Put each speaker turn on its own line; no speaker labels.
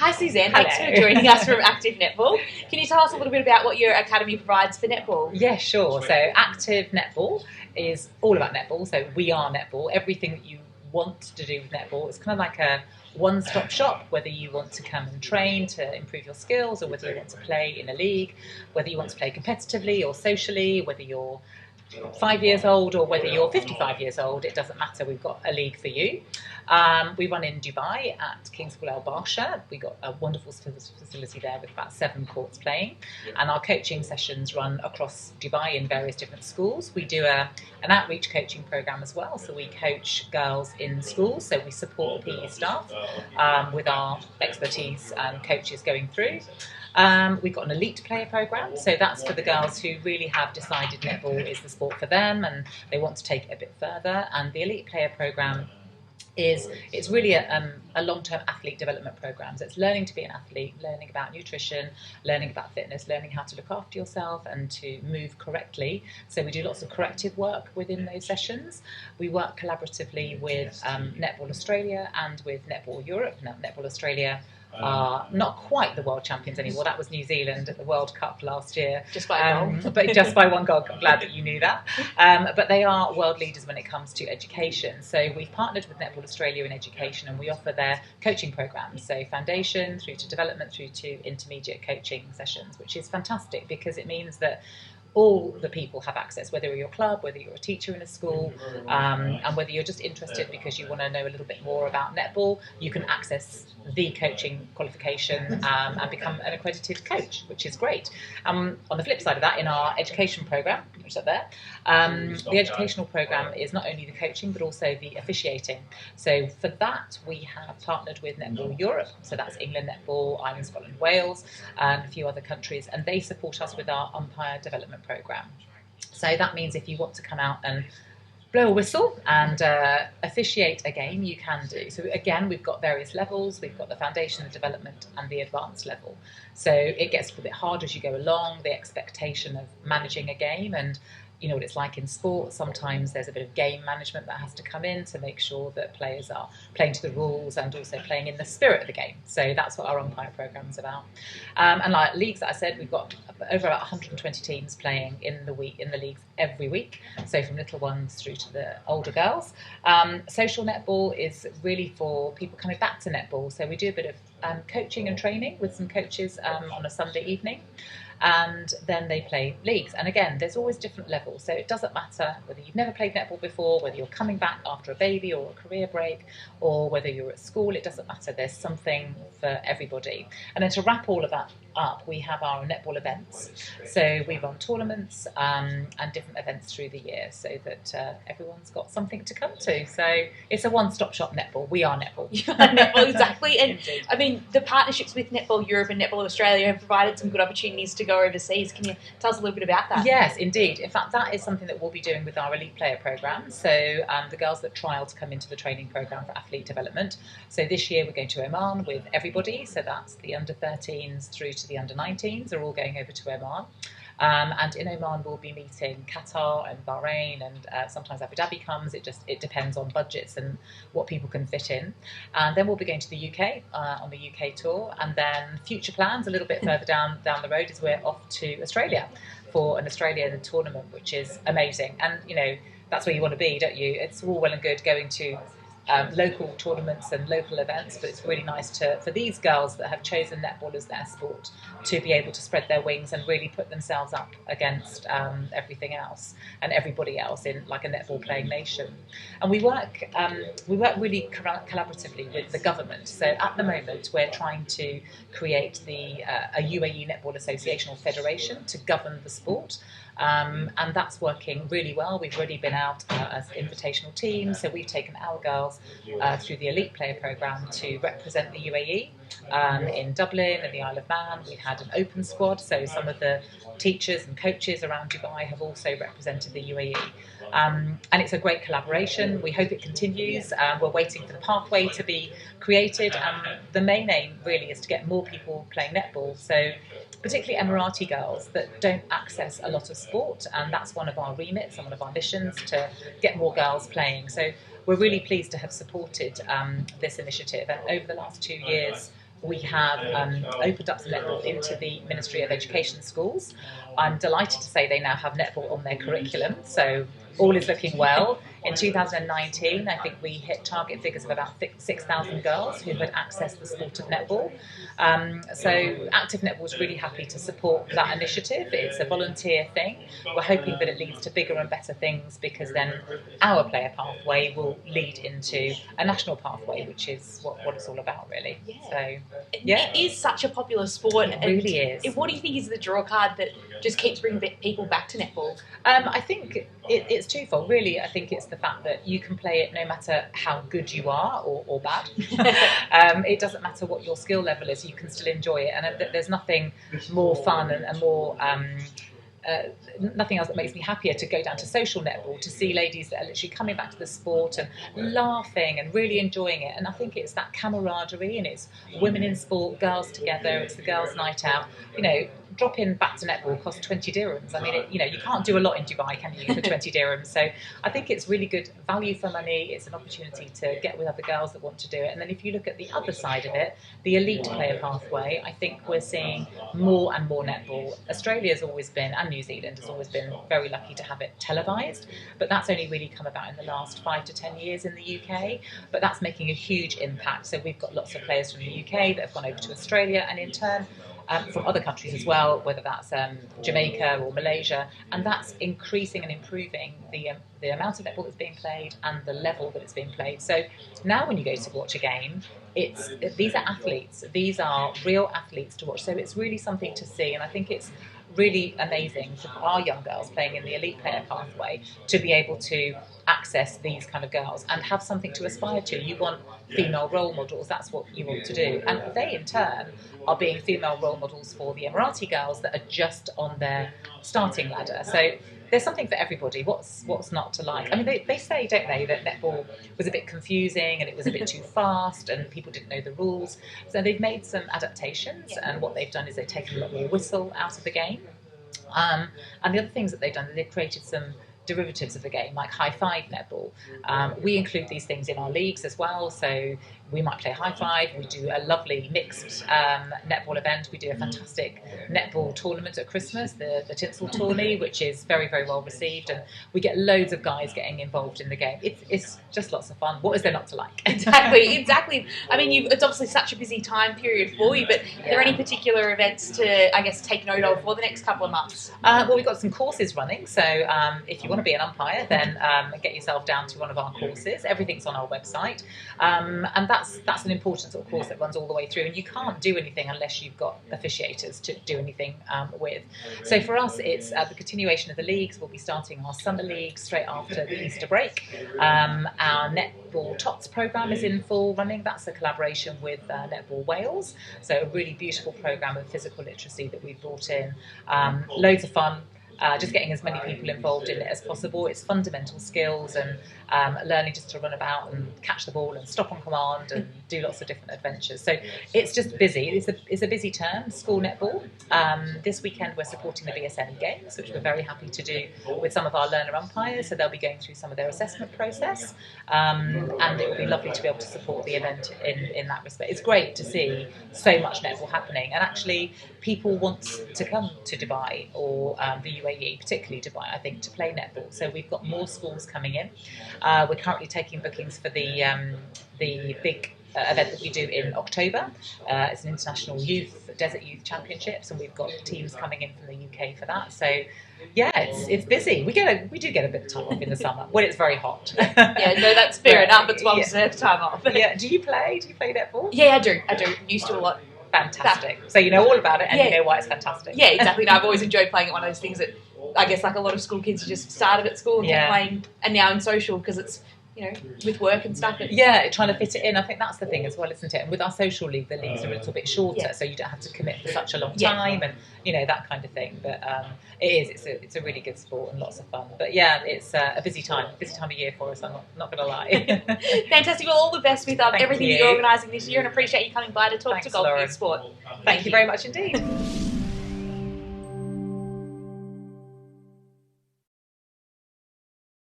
Hi Suzanne, thanks
Hello.
for joining us from Active Netball. Can you tell us a little bit about what your academy provides for netball?
Yeah, sure. So Active Netball is all about netball. So we are netball. Everything that you want to do with netball is kind of like a one-stop shop, whether you want to come and train to improve your skills, or whether you want to play in a league, whether you want to play competitively or socially, whether you're 5 years old or whether you're 55 years old, it doesn't matter. We've got a league for you. We run in Dubai at King's School Al Barsha. We've got a wonderful facility there with about 7 courts playing, and our coaching sessions run across Dubai in various different schools. We do an outreach coaching program as well, so we coach girls in schools, so we support the PE staff with our expertise and coaches going through. We've got an elite player program, so that's for the girls who really have decided netball is the sport for them and they want to take it a bit further. And the elite player program it's really a long-term athlete development program. So it's learning to be an athlete, learning about nutrition, learning about fitness, learning how to look after yourself and to move correctly. So we do lots of corrective work within those sessions. We work collaboratively with Netball Australia and with Netball Europe. Now, Netball Australia are not quite the world champions anymore. That was New Zealand at the World Cup last year.
Just by one goal.
But just by one goal. I'm glad that you knew that. But they are world leaders when it comes to education. So we've partnered with Netball Australia in education, and we offer their coaching programs. So foundation through to development through to intermediate coaching sessions, which is fantastic because it means that all the people have access, whether you're your club, whether you're a teacher in a school, and whether you're just interested because you want to know a little bit more about netball, you can access the coaching qualification and become an accredited coach, which is great. On the flip side of that, in our education program, which is up there, the educational program is not only the coaching but also the officiating. So for that, we have partnered with Netball Europe, so that's England Netball, Ireland, Scotland, Wales, and a few other countries, and they support us with our umpire development program. So that means if you want to come out and blow a whistle and officiate a game, you can do. So again, we've got various levels. We've got the foundation, the development and the advanced level. So it gets a little bit hard as you go along, the expectation of managing a game, and you know what it's like in sport. Sometimes there's a bit of game management that has to come in to make sure that players are playing to the rules and also playing in the spirit of the game. So that's what our umpire program is about. And like leagues that I said, we've got over about 120 teams playing in the leagues every week. So from little ones through to the older girls. Social netball is really for people coming back to netball. So we do a bit of coaching and training with some coaches on a Sunday evening. And then they play leagues. And again, there's always different levels. So it doesn't matter whether you've never played netball before, whether you're coming back after a baby or a career break, or whether you're at school, it doesn't matter. There's something for everybody. And then to wrap all of that up, we have our netball events. So we run tournaments and different events through the year so that everyone's got something to come to. So it's a one-stop shop netball. We are netball.
Netball, exactly. And
Indeed.
I mean, the partnerships with Netball Europe and Netball Australia have provided some good opportunities to go overseas. Can you tell us a little bit about that?
Yes, indeed. In fact, that is something that we'll be doing with our elite player program. So the girls that trial to come into the training program for athlete development. So this year we're going to Oman with everybody. So that's the under 13s through to the under 19s are all going over to Oman. And in Oman we'll be meeting Qatar and Bahrain, and sometimes Abu Dhabi comes. It depends on budgets and what people can fit in. And then we'll be going to the UK on the UK tour, and then future plans a little bit further down the road is we're off to Australia for an Australian tournament, which is amazing. And you know that's where you want to be, don't you? It's all well and good going to local tournaments and local events, but it's really nice for these girls that have chosen netball as their sport to be able to spread their wings and really put themselves up against everything else and everybody else in like a netball playing nation. And we work really collaboratively with the government. So at the moment we're trying to create a UAE Netball Association or Federation to govern the sport. And that's working really well. We've already been out as invitational teams, so we've taken our girls through the elite player program to represent the UAE in Dublin and the Isle of Man. We had an open squad, so some of the teachers and coaches around Dubai have also represented the UAE. And it's a great collaboration. We hope it continues. We're waiting for the pathway to be created. The main aim really is to get more people playing netball. So particularly Emirati girls that don't access a lot of sport, and that's one of our remits and one of our missions to get more girls playing. So we're really pleased to have supported this initiative, and over the last 2 years we have opened up some netball into the Ministry of Education schools. I'm delighted to say they now have netball on their curriculum, so all is looking well. In 2019, I think we hit target figures of about 6,000 girls who had accessed the sport of netball. So Active Netball is really happy to support that initiative. It's a volunteer thing. We're hoping that it leads to bigger and better things, because then our player pathway will lead into a national pathway, which is what it's all about, really.
Yeah.
So,
It is such a popular sport.
It really is.
What do you think is the draw card that just keeps bringing people back to netball?
I think it's twofold, really. I think it's the fact that you can play it no matter how good you are or bad. It doesn't matter what your skill level is, you can still enjoy it. And there's nothing more fun and more... nothing else that makes me happier to go down to social netball, to see ladies that are literally coming back to the sport and laughing and really enjoying it. And I think it's that camaraderie, and it's women in sport, girls together, it's the girls' night out. Dropping back to netball costs 20 dirhams. I mean, you can't do a lot in Dubai, can you, for 20 dirhams? So I think it's really good value for money. It's an opportunity to get with other girls that want to do it. And then if you look at the other side of it, the elite player pathway, I think we're seeing more and more netball. Australia's always been, and New Zealand has always been, very lucky to have it televised. But that's only really come about in the last 5 to 10 years in the UK. But that's making a huge impact. So we've got lots of players from the UK that have gone over to Australia, and in turn, from other countries as well, whether that's Jamaica or Malaysia, and that's increasing and improving the amount of netball that's being played and the level that it's being played. So now when you go to watch a game, these are athletes, these are real athletes to watch, so it's really something to see, and I think it's really amazing for our young girls playing in the elite player pathway to be able to access these kind of girls and have something to aspire to. You want female role models, that's what you want to do. And they in turn are being female role models for the Emirati girls that are just on their starting ladder. So there's something for everybody. What's not to like? I mean, they say, don't they, that netball was a bit confusing and it was a bit too fast and people didn't know the rules. So they've made some adaptations, and what they've done is they've taken a lot more whistle out of the game. And the other things that they've done is they've created some derivatives of the game, like high five netball. We include these things in our leagues as well, so we might play high five. We do a lovely mixed netball event. We do a fantastic netball tournament at Christmas, the tinsel tourney, which is very, very well received, and we get loads of guys getting involved in the game. It's just lots of fun. What is there not to like?
Exactly. I mean, it's obviously such a busy time period for you, but are there any particular events to, I guess, take note of for the next couple of months?
Well, we've got some courses running, so if you want to be an umpire, then get yourself down to one of our courses. Everything's on our website, and that's an important sort of course that runs all the way through, and you can't do anything unless you've got officiators to do anything with. So for us, it's the continuation of the leagues. We'll be starting our summer league straight after the Easter break. Our Netball Tots programme is in full running. That's a collaboration with Netball Wales, so a really beautiful programme of physical literacy that we've brought in. Loads of fun. Just getting as many people involved in it as possible. It's fundamental skills and learning just to run about and catch the ball and stop on command and do lots of different adventures. So it's just busy. It's a busy term, school netball. This weekend we're supporting the BSN Games, which we're very happy to do with some of our learner umpires. So they'll be going through some of their assessment process, and it will be lovely to be able to support the event in that respect. It's great to see so much netball happening, and actually people want to come to Dubai or the UAE, particularly Dubai, I think, to play netball. So we've got more schools coming in. We're currently taking bookings for the big event that we do in October. It's an international desert youth championships, and we've got teams coming in from the UK for that. So yeah, it's busy. We do get a bit of time off in the summer when it's very hot.
Yeah, no, that's fair enough. It's well-deserved time off.
Yeah. Do you play netball?
Yeah, I do. Used to a lot.
Fantastic. So you know all about it, and you know why it's fantastic.
Yeah, exactly. No, I've always enjoyed playing it. One of those things that I guess, like a lot of school kids, just started at school and kept playing, and now in social, because it's, with work and stuff.
Trying to fit it in. I think that's the thing as well, isn't it? And with our social league, the leagues are a little bit shorter, so you don't have to commit for such a long time, and that kind of thing. But it's a really good sport and lots of fun. But yeah, it's a busy time of year for us. I'm not going to lie.
Fantastic. Well, all the best with everything that you're organising this year, and appreciate you coming by to talk to golf youth sport.
Thank you very much indeed.